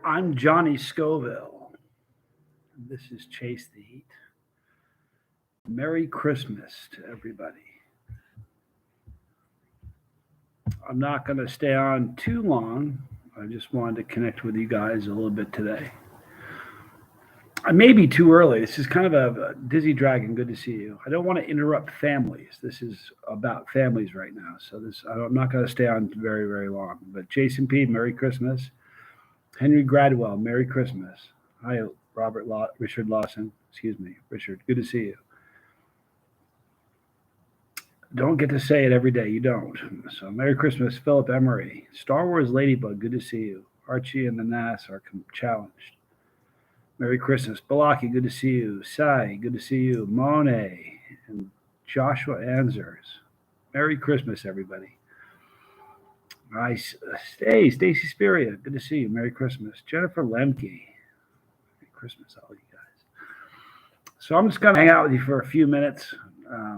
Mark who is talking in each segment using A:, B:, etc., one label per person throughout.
A: I'm Johnny Scoville. This is Chase the Heat. Merry Christmas to everybody. I'm not going to stay on too long. I just wanted to connect with you guys a little bit today. I may be too early. This is kind of a dizzy dragon. Good to see you. I don't want to interrupt families. This is about families right now. So I'm not going to stay on very, very long. But Jason P., Merry Christmas. Henry Gradwell, Merry Christmas. Hi, Richard Lawson. Excuse me, Richard. Good to see you. Don't get to say it every day. You don't. So, Merry Christmas, Philip Emery. Star Wars Ladybug. Good to see you. Archie and the Nas are challenged. Merry Christmas, Balaki. Good to see you. Sai. Good to see you. Monet and Joshua Anzers. Merry Christmas, everybody. Nice. Stacy Spiria. Good to see you. Merry Christmas. Jennifer Lemke. Merry Christmas, all you guys. So I'm just going to hang out with you for a few minutes. I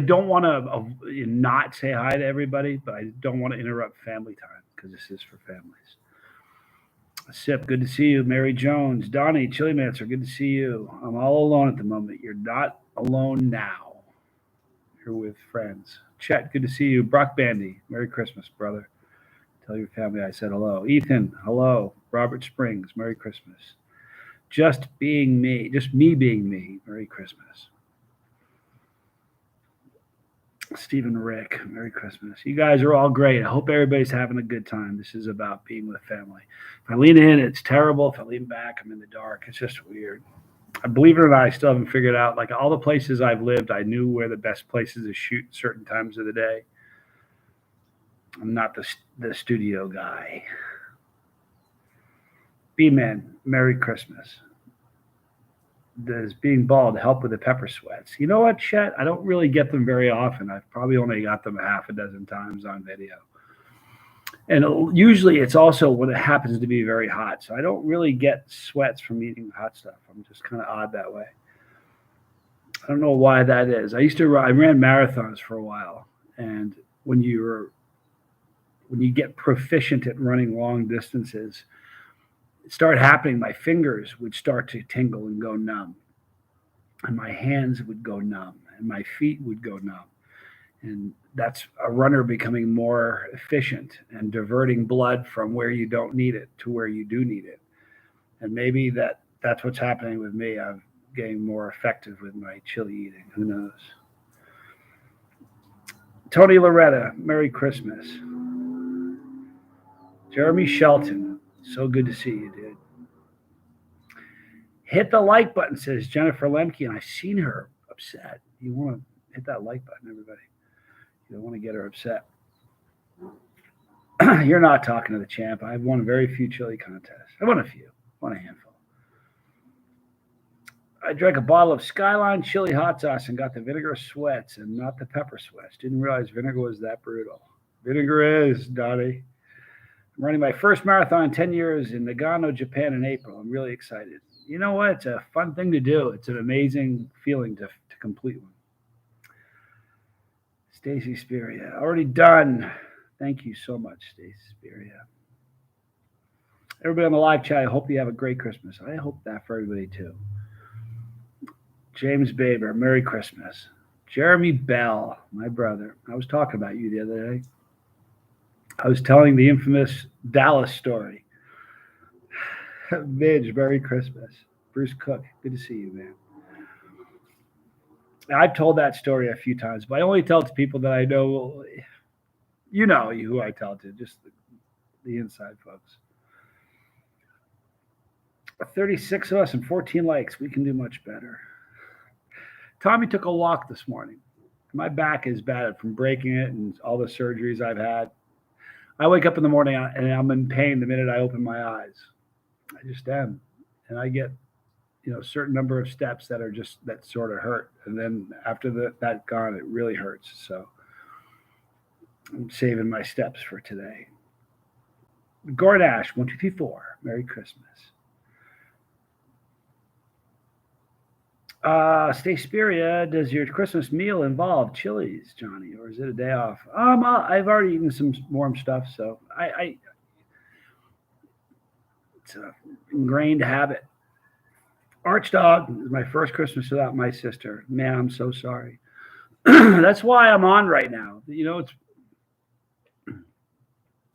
A: don't want to not say hi to everybody, but I don't want to interrupt family time because this is for families. Sip, good to see you. Mary Jones, Donnie, Chili Mancer, good to see you. I'm all alone at the moment. You're not alone now. You're with friends. Chet, good to see you. Brock Bandy, Merry Christmas, brother. Tell your family I said hello. Ethan, hello. Robert Springs, Merry Christmas. Just being me, just me being me, Merry Christmas. Stephen Rick, Merry Christmas. You guys are all great. I hope everybody's having a good time. This is about being with family. If I lean in, it's terrible. If I lean back, I'm in the dark. It's just weird. Believe it or not, I still haven't figured out. Like all the places I've lived, I knew where the best places to shoot certain times of the day. I'm not the studio guy. B-Man, Merry Christmas. Does being bald help with the pepper sweats? You know what, Chet? I don't really get them very often. I've probably only got them a half a dozen times on video. And usually it's also when it happens to be very hot. So I don't really get sweats from eating hot stuff. I'm just kind of odd that way. I don't know why that is. I ran marathons for a while. And when you get proficient at running long distances, it started happening. My fingers would start to tingle and go numb. And my hands would go numb. And my feet would go numb. And that's a runner becoming more efficient and diverting blood from where you don't need it to where you do need it. And maybe that's what's happening with me. I'm getting more effective with my chili eating. Who knows? Tony Loretta, Merry Christmas. Jeremy Shelton, so good to see you, dude. Hit the like button, says Jennifer Lemke, and I've seen her upset. You want to hit that like button, everybody. You don't want to get her upset. You're not talking to the champ. I've won very few chili contests. I won a few. Won a handful. I drank a bottle of Skyline chili hot sauce and got the vinegar sweats and not the pepper sweats. Didn't realize vinegar was that brutal. Vinegar is, Dottie. I'm running my first marathon in 10 years in Nagano, Japan in April. I'm really excited. You know what? It's a fun thing to do. It's an amazing feeling to complete one. Stacy Spiria, already done. Thank you so much, Stacy Spiria. Everybody on the live chat, I hope you have a great Christmas. I hope that for everybody too. James Baber, Merry Christmas. Jeremy Bell, my brother. I was talking about you the other day. I was telling the infamous Dallas story. Midge, Merry Christmas. Bruce Cook, good to see you, man. I've told that story a few times, but I only tell it to people that I know. You know who I tell it to, just the inside folks. 36 of us and 14 likes. We can do much better. Tommy took a walk this morning. My back is bad from breaking it and all the surgeries I've had. I wake up in the morning and I'm in pain the minute I open my eyes. I just am. And I get a certain number of steps that sort of hurt, and then after that gone, it really hurts. So I'm saving my steps for today. Gordash 1234, Merry Christmas. Stay Spiria, does your Christmas meal involve chilies, Johnny, or is it a day off? I've already eaten some warm stuff, so It's an ingrained habit. Archdog is my first Christmas without my sister. Man, I'm so sorry. That's why I'm on right now. It's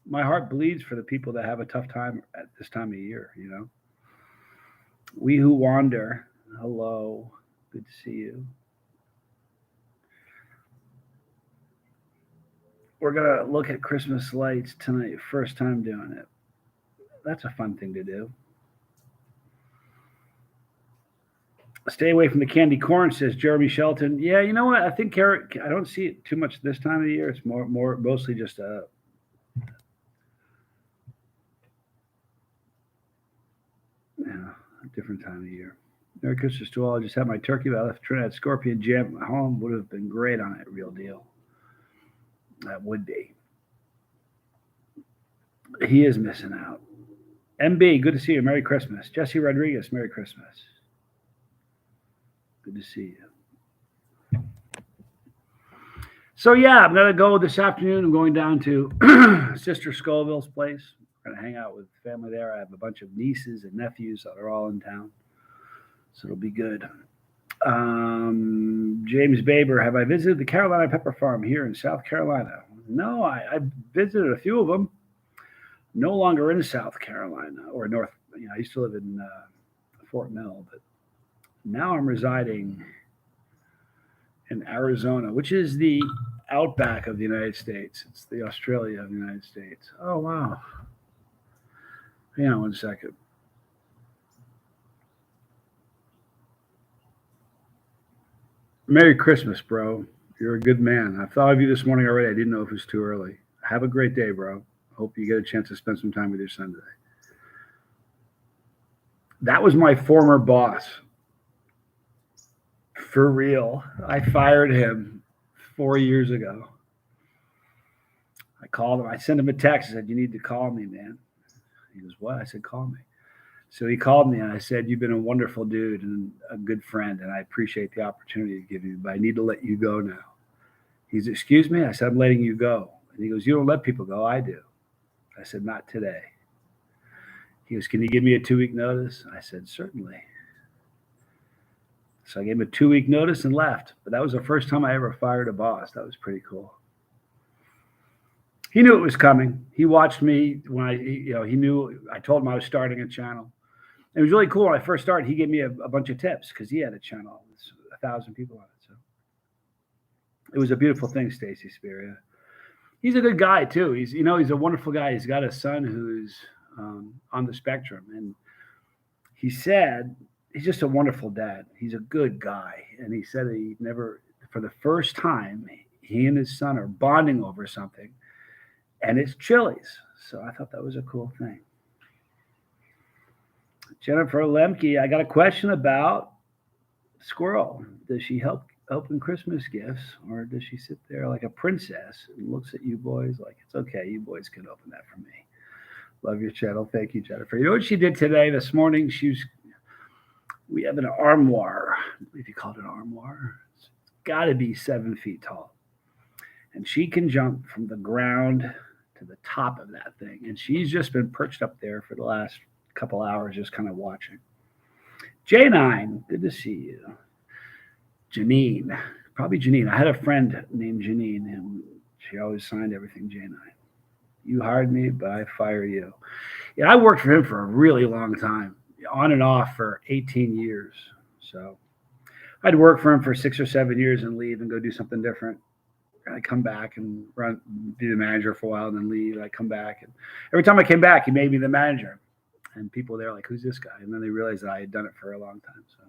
A: my heart bleeds for the people that have a tough time at this time of year. We who wander, hello, good to see you. We're gonna look at Christmas lights tonight. First time doing it. That's a fun thing to do. Stay away from the candy corn, says Jeremy Shelton. Yeah, you know what? I think carrot. I don't see it too much this time of the year. It's mostly just a different time of year. Merry Christmas to all. I just had my turkey, but I left Trinidad Scorpion jam at home. Would have been great on it. Real deal. That would be. He is missing out. MB, good to see you. Merry Christmas. Jesse Rodriguez, Merry Christmas. Good to see you. So yeah, I'm gonna go this afternoon. I'm going down to Sister Scoville's place. We're gonna hang out with family there. I have a bunch of nieces and nephews that are all in town, so it'll be good. James Baber, have I visited the Carolina Pepper Farm here in South Carolina? No, I visited a few of them. No longer in South Carolina or North. I used to live in Fort Mill, but now I'm residing in Arizona, which is the outback of the United States. It's the Australia of the United States. Oh, wow. Hang on one second. Merry Christmas, bro. You're a good man. I thought of you this morning already. I didn't know if it was too early. Have a great day, bro. Hope you get a chance to spend some time with your son today. That was my former boss. For real. I fired him 4 years ago. I called him. I sent him a text. I said, you need to call me, man. He goes, what? I said, call me. So he called me and I said, you've been a wonderful dude and a good friend, and I appreciate the opportunity to give you, but I need to let you go now. He's, excuse me? I said, I'm letting you go. And he goes, you don't let people go. I do. I said, not today. He goes, can you give me a 2-week notice? I said, certainly. So I gave him a 2-week notice and left. But that was the first time I ever fired a boss. That was pretty cool. He knew it was coming. He watched me when he knew. I told him I was starting a channel. It was really cool when I first started. He gave me a bunch of tips because he had a channel with 1,000 people on it. So it was a beautiful thing, Stacy Spear. He's a good guy too. He's a wonderful guy. He's got a son who's on the spectrum, and he said he's just a wonderful dad. He's a good guy, and he said he never, for the first time, he and his son are bonding over something, and it's Chili's. So I thought that was a cool thing. Jennifer Lemke, I got a question about Squirrel. Does she help open Christmas gifts, or does she sit there like a princess and looks at you boys like, it's okay, you boys can open that for me? Love your channel. Thank you, Jennifer. You know what she did today, this morning? We have an armoire, if you call it an armoire. It's got to be 7 feet tall. And she can jump from the ground to the top of that thing. And she's just been perched up there for the last couple hours, just kind of watching. J9, good to see you. Janine, probably Janine. I had a friend named Janine, and she always signed everything J9. You hired me, but I fired you. Yeah, I worked for him for a really long time, on and off for 18 years. So I'd work for him for 6 or 7 years and leave and go do something different. I'd come back and be the manager for a while and then leave. I'd come back. And every time I came back, he made me the manager. And people there like, who's this guy? And then they realized that I had done it for a long time. So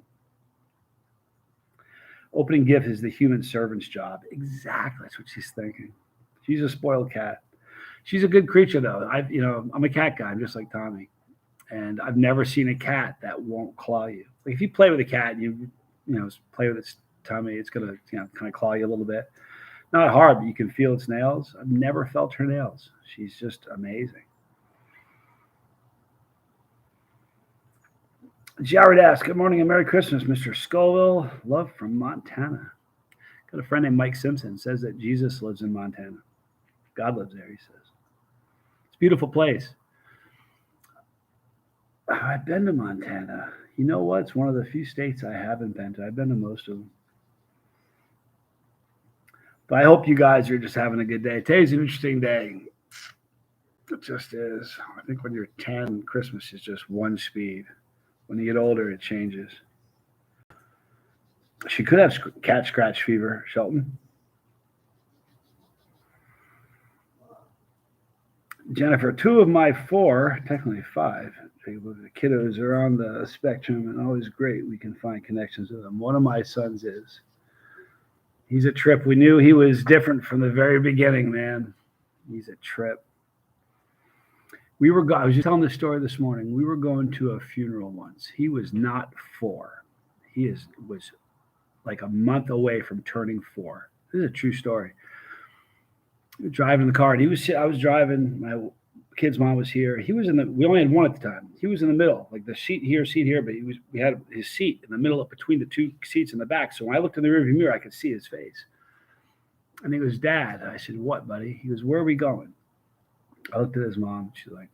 A: opening gift is the human servant's job. Exactly. That's what she's thinking. She's a spoiled cat. She's a good creature, though. I'm a cat guy. I'm just like Tommy. And I've never seen a cat that won't claw you. Like if you play with a cat and you play with its tummy, it's going to kind of claw you a little bit. Not hard, but you can feel its nails. I've never felt her nails. She's just amazing. Jared asks, good morning and Merry Christmas, Mr. Scoville. Love from Montana. Got a friend named Mike Simpson. Says that Jesus lives in Montana. God lives there, he says. It's a beautiful place. I've been to Montana. You know what? It's one of the few states I haven't been to. I've been to most of them. But I hope you guys are just having a good day. Today's an interesting day. It just is. I think when you're 10, Christmas is just one speed. When you get older, it changes. She could have cat scratch fever, Shelton. Jennifer, two of my four, technically five, the kiddos are on the spectrum, and always great. We can find connections with them. One of my sons is. He's a trip. We knew he was different from the very beginning, man. He's a trip. I was just telling this story this morning. We were going to a funeral once. He was not 4. Was like a month away from turning 4. This is a true story. We were driving the car, and I was driving. My kid's mom was here. We only had one at the time. He was in the middle, like the seat here, but we had his seat in the middle of between the two seats in the back. So when I looked in the rearview mirror, I could see his face. And he goes, Dad. I said, what, buddy? He goes, where are we going? I looked at his mom. She's like,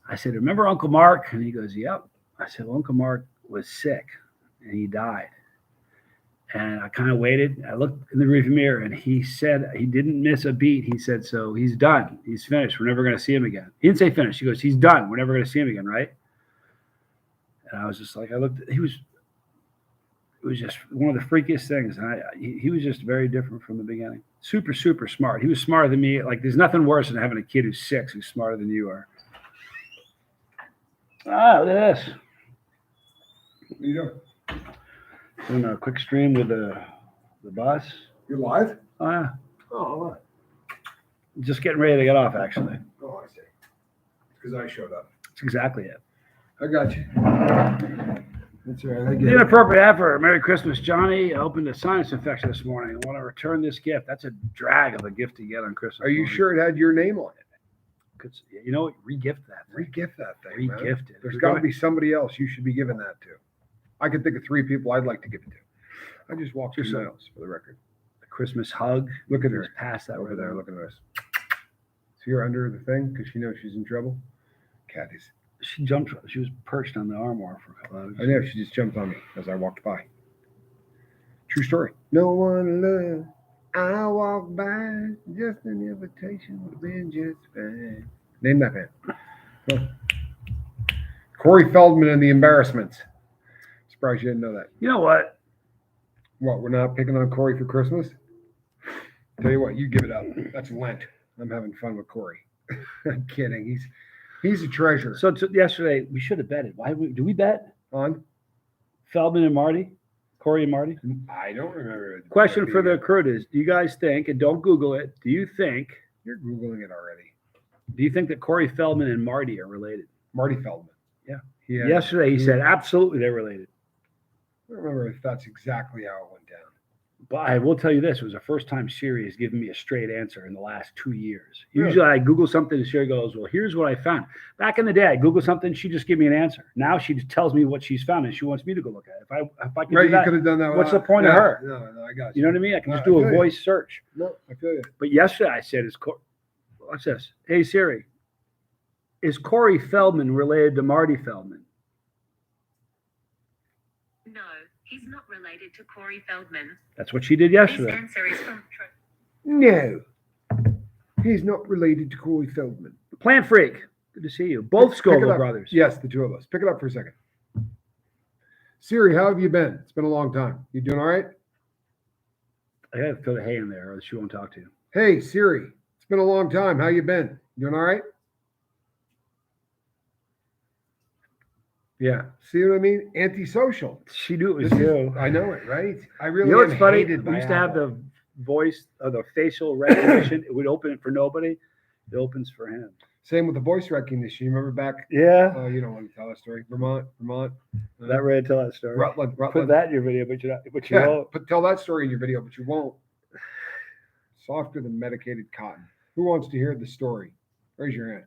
A: I said, remember Uncle Mark? And he goes, yep. I said, well, Uncle Mark was sick and he died. And I kind of waited. I looked in the rearview mirror, and he said he didn't miss a beat. He said, so he's done. He's finished. We're never going to see him again. He didn't say finished. He goes, he's done. We're never going to see him again, right? And I was just like, it was just one of the freakiest things. And he was just very different from the beginning. Super, super smart. He was smarter than me. Like, there's nothing worse than having a kid who's 6 who's smarter than you are. Ah, look at this.
B: What are you doing?
A: Doing a quick stream with the bus.
B: You're live?
A: Oh, yeah.
B: Oh, all right.
A: Just getting ready to get off, actually.
B: Oh, I see. Because I showed up.
A: That's exactly it.
B: I got you. That's all right. I get it.
A: Inappropriate effort. Merry Christmas, Johnny. I opened a sinus infection this morning. I want to return this gift. That's a drag of a gift to get on Christmas.
B: Are you
A: morning.
B: sure it had your name on it?
A: You know what? Re-gift that thing.
B: Re-gift that thing, man.
A: Re-gift it.
B: There's got to be somebody else you should be giving that to. I can think of 3 people I'd like to give it to. I just walked 2 miles, for the record.
A: The Christmas hug.
B: Look at her.
A: Just past that
B: over
A: right
B: there.
A: now.
B: Look at this. See her under the thing because she knows she's in trouble? Cat is.
A: She jumped. She was perched on the armoire for a couple hours.
B: I know. She just jumped on me as I walked by. True story. No one loved. I walked by. Just an invitation would have been just fine. Name that band. Well, Corey Feldman and the Embarrassments. Surprised you didn't know that.
A: You know what?
B: What, we're not picking on Corey for Christmas? Tell you what, you give it up. That's Lent. I'm having fun with Corey. I'm kidding. He's a treasure.
A: So yesterday we should have betted. Do we bet
B: On?
A: Feldman and Marty? Corey and Marty?
B: I don't remember.
A: Question for the crew is: do you guys think? And don't Google it. Do you think?
B: You're Googling it already.
A: Do you think that Corey Feldman and Marty are related?
B: Marty Feldman.
A: Yeah.
B: Yeah.
A: Yesterday he said absolutely they're related.
B: I don't remember if that's exactly how it went down.
A: But I will tell you this: it was the first time Siri has given me a straight answer in the last 2 years.
B: Really?
A: Usually I Google something and Siri goes, well, here's what I found. Back in the day, I Google something, she just give me an answer. Now she just tells me what she's found and she wants me to go look at it. If I could
B: Right,
A: do that,
B: you could have done that.
A: what's the point of her?
B: No, I got
A: you know what I mean? I can just
B: I
A: do a
B: feel you.
A: voice search.
B: No, I feel you.
A: But yesterday I said, watch this. Hey Siri, is Corey Feldman related to Marty Feldman?
C: No, he's not related to Corey Feldman.
A: That's what she did
C: This
A: yesterday.
C: answer is from
B: No. He's not related to Corey Feldman.
A: Plant Freak, good to see you. Both
B: Pick it
A: Scoville
B: up.
A: brothers.
B: Yes, the 2 of us. Pick it up for a second. Siri, how have you been? It's been a long time. You doing all right?
A: I gotta throw the hay in there or she won't talk to you.
B: Hey, Siri, it's been a long time. How you been? You doing all right? Yeah. See what I mean? Antisocial.
A: She knew it was
B: This is-
A: you.
B: I know it, right? I really
A: You know what's
B: am
A: funny?
B: hated
A: We
B: by
A: used to have
B: Apple.
A: the voice or the facial recognition. It would open it for nobody. It opens for him.
B: Same with the voice recognition. You remember back?
A: Yeah.
B: Oh, you don't want to tell that story. Vermont.
A: Not ready to tell that story.
B: Rutland.
A: Put that in your video, but you
B: Yeah,
A: won't.
B: but tell that story in your video, but you won't. Softer than medicated cotton. Who wants to hear the story? Raise your hand.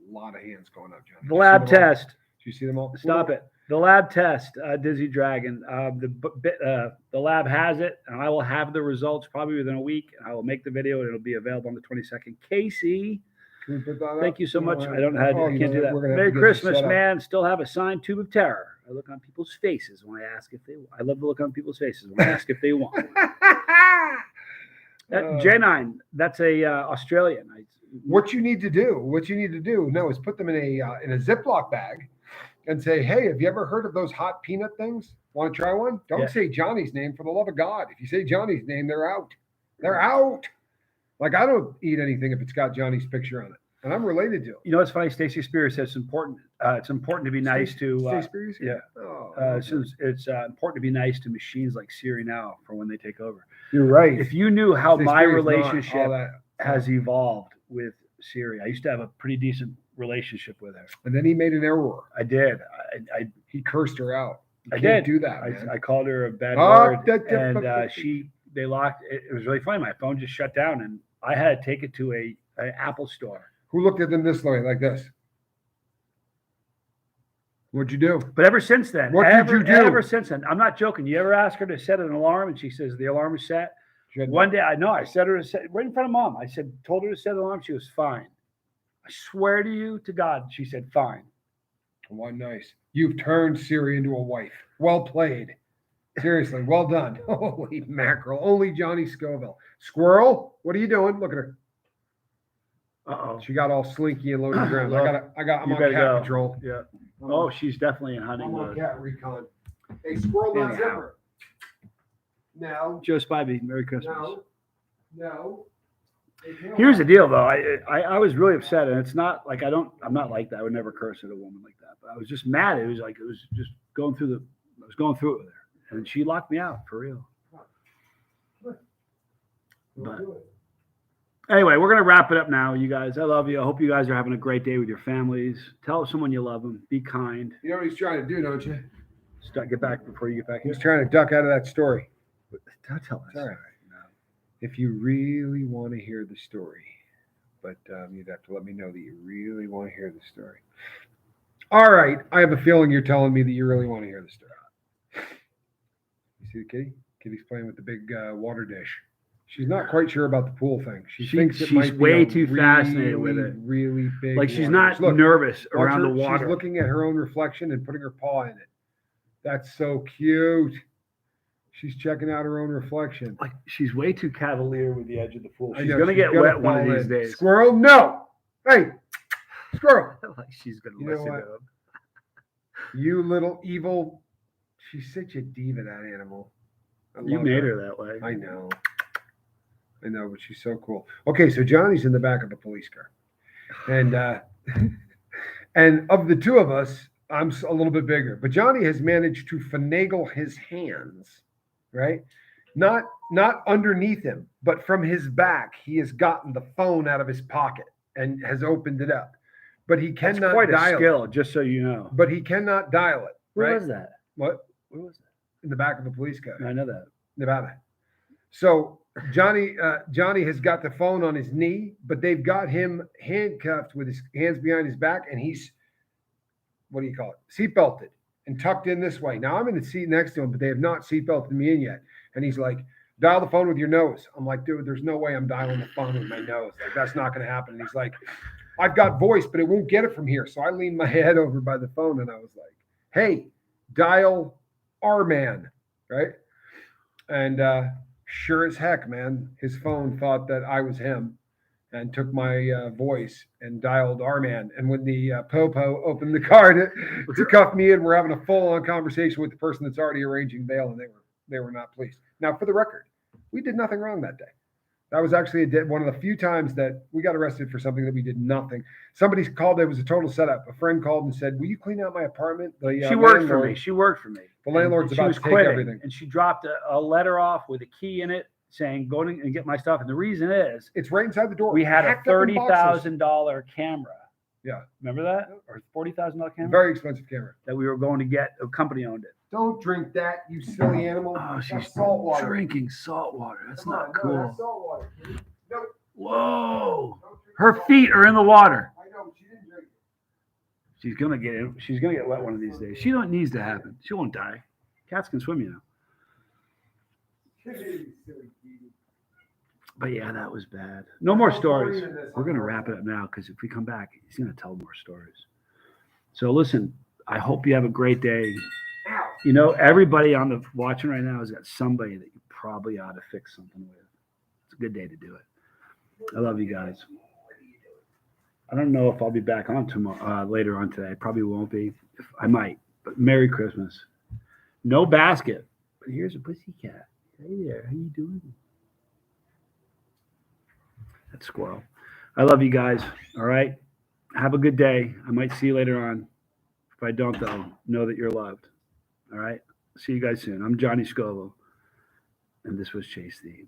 B: A lot of hands going up, John.
A: The lab
B: Did you see them all?
A: test.
B: Did you see them all?
A: Stop it. The lab test, Dizzy Dragon. The lab has it, and I will have the results probably within a week. I will make the video, and it'll be available on the 22nd. Casey,
B: Can we put that up?
A: Thank you so much.
B: know,
A: I don't know how to,
B: oh,
A: I
B: you
A: can't
B: know
A: do
B: what?
A: that.
B: We're gonna have
A: Merry
B: to get you
A: Christmas,
B: set up.
A: man. Still have a signed tube of terror. I look on people's faces when I ask if they. I love to look on people's faces when I ask if they want. J9. That's a Australian.
B: What you need to do now is put them in a Ziploc bag and say, hey, have you ever heard of those hot peanut things? Want to try one? Don't
A: Yeah.
B: say Johnny's name, for the love of God. If you say Johnny's name, they're out. They're out. Like, I don't eat anything if it's got Johnny's picture on it, and I'm related to him.
A: You know what's funny? Stacey Spears says it's important. It's important to be nice to.
B: Stay Spears?
A: Yeah.
B: Oh,
A: Since it's important to be nice to machines like Siri now for when they take over.
B: you're right.
A: If you knew how
B: Stay
A: my
B: Spears, not
A: relationship
B: all that.
A: has evolved with Siri, I used to have a pretty decent relationship with her.
B: And then he made an error.
A: I did.
B: He cursed her out. You
A: I
B: can't
A: did.
B: do that, man.
A: I called her a bad
B: Oh,
A: word, and they locked. It was really funny. My phone just shut down, and I had to take it to a Apple store.
B: Who looked at them this way, like this? What'd you do?
A: But ever since then,
B: What did you do?
A: Ever since then, I'm not joking. You ever ask her to set an alarm, and she says the alarm is set? One day, I set her to set right in front of Mom. I told her to set an alarm. She was fine. I swear to you, to God, she said fine.
B: Well, nice. You've turned Siri into a wife. Well played. Seriously, well done. Holy mackerel. Only Johnny Scoville. Squirrel, what are you doing? Look at her.
A: Uh-oh.
B: She got all slinky and low to the ground. I'm
A: You
B: on
A: better
B: cat
A: go.
B: patrol.
A: Yeah. Oh, she's definitely in hunting
B: I'm on
A: mode.
B: cat recon. Hey, squirrel, not
A: Anyhow.
B: zipper. No,
A: Joe Spivey, Merry Christmas.
B: no.
A: Here's the deal, though. I was really upset, and it's not like I'm not like that. I would never curse at a woman like that. But I was just mad. It was just going through it with her, and she locked me out for real. But anyway, we're gonna wrap it up now, you guys. I love you. I hope you guys are having a great day with your families. Tell someone you love them. Be kind.
B: You know what he's trying to do, don't you?
A: Get back before you get back here.
B: He's trying to duck out of that story.
A: Don't tell us.
B: It's all right. If you really want to hear the story, but you'd have to let me know that you really want to hear the story. All right. I have a feeling you're telling me that you really want to hear the story. You see the kitty? Kitty's playing with the big water dish. She's not quite sure about the pool thing. She thinks it might be
A: way
B: a
A: too fascinated with it.
B: Really big.
A: Like she's
B: water
A: not
B: dish. Look,
A: nervous
B: watch
A: around
B: her.
A: the water.
B: She's looking at her own reflection and putting her paw in it. That's so cute. She's checking out her own reflection.
A: Like she's way too cavalier with the edge of the pool.
B: I
A: She's
B: know,
A: gonna get
B: gonna
A: wet one
B: fall
A: of these
B: in.
A: days.
B: Squirrel, no. Hey, squirrel.
A: Like she's gonna
B: You know
A: listen
B: what?
A: to him.
B: You little evil. She's such a diva, that animal. I
A: You
B: love
A: made her that way.
B: I know, but she's so cool. Okay, so Johnny's in the back of the police car, and and of the two of us, I'm a little bit bigger. But Johnny has managed to finagle his hands, right? Not underneath him, but from his back, he has gotten the phone out of his pocket and has opened it up. But he
A: That's
B: cannot
A: quite a
B: dial
A: skill,
B: it.
A: just so you know.
B: But he cannot dial it.
A: Where
B: Right?
A: was that?
B: What?
A: Where was
B: In the back of the police car.
A: that? I know that.
B: Nevada. So Johnny has got the phone on his knee, but they've got him handcuffed with his hands behind his back, and he's, what do you call it? Seatbelted and tucked in this way. Now I'm in the seat next to him, but they have not seatbelted me in yet. And he's like, dial the phone with your nose. I'm like, dude, there's no way I'm dialing the phone with my nose. Like, that's not going to happen. And he's like, I've got voice, but it won't get it from here. So I leaned my head over by the phone and I was like, hey, dial our man, right? And sure as heck, man, his phone thought that I was him and took my voice and dialed our man. And when the popo opened the car to cuff me in, we're having a full-on conversation with the person that's already arranging bail, and they were not pleased. Now, for the record, we did nothing wrong that day. That was actually one of the few times that we got arrested for something that we did nothing. Somebody called. It was a total setup. A friend called and said, will you clean out my apartment?
A: She worked for me. She worked for me.
B: The landlord's
A: And she
B: about
A: was
B: to take
A: quitting,
B: everything.
A: and she dropped a letter off with a key in it saying, go and get my stuff. And the reason is
B: It's right inside the door.
A: we had a
B: Packed up in boxes.
A: $30,000 camera.
B: Yeah.
A: Remember that? Or $40,000 camera?
B: Very expensive camera.
A: That we were going to get. A company owned it.
B: Don't drink that, you silly animal.
A: Oh,
B: That's
A: she's
B: salt water.
A: drinking salt water. That's
B: Come on,
A: not
B: no,
A: cool.
B: that's salt water. Kid. No,
A: Whoa.
B: don't drink
A: Her
B: salt
A: feet are in the water.
B: water. I know, she didn't drink it.
A: She's gonna get in. She's gonna get wet one of these days. She don't needs to happen. She won't die. Cats can swim, you know. But yeah, that was bad. No more stories. We're going to wrap it up now because if we come back, he's going to tell more stories. So listen, I hope you have a great day. You know, everybody on the watching right now has got somebody that you probably ought to fix something with. It's a good day to do it. I love you guys. I don't know if I'll be back on tomorrow, later on today. I probably won't be. I might. But Merry Christmas. No basket. But here's a pussycat. Hey there. How you doing? That squirrel. I love you guys. All right. Have a good day. I might see you later on. If I don't, though, know that you're loved. All right. See you guys soon. I'm Johnny Scoville, and this was Chase the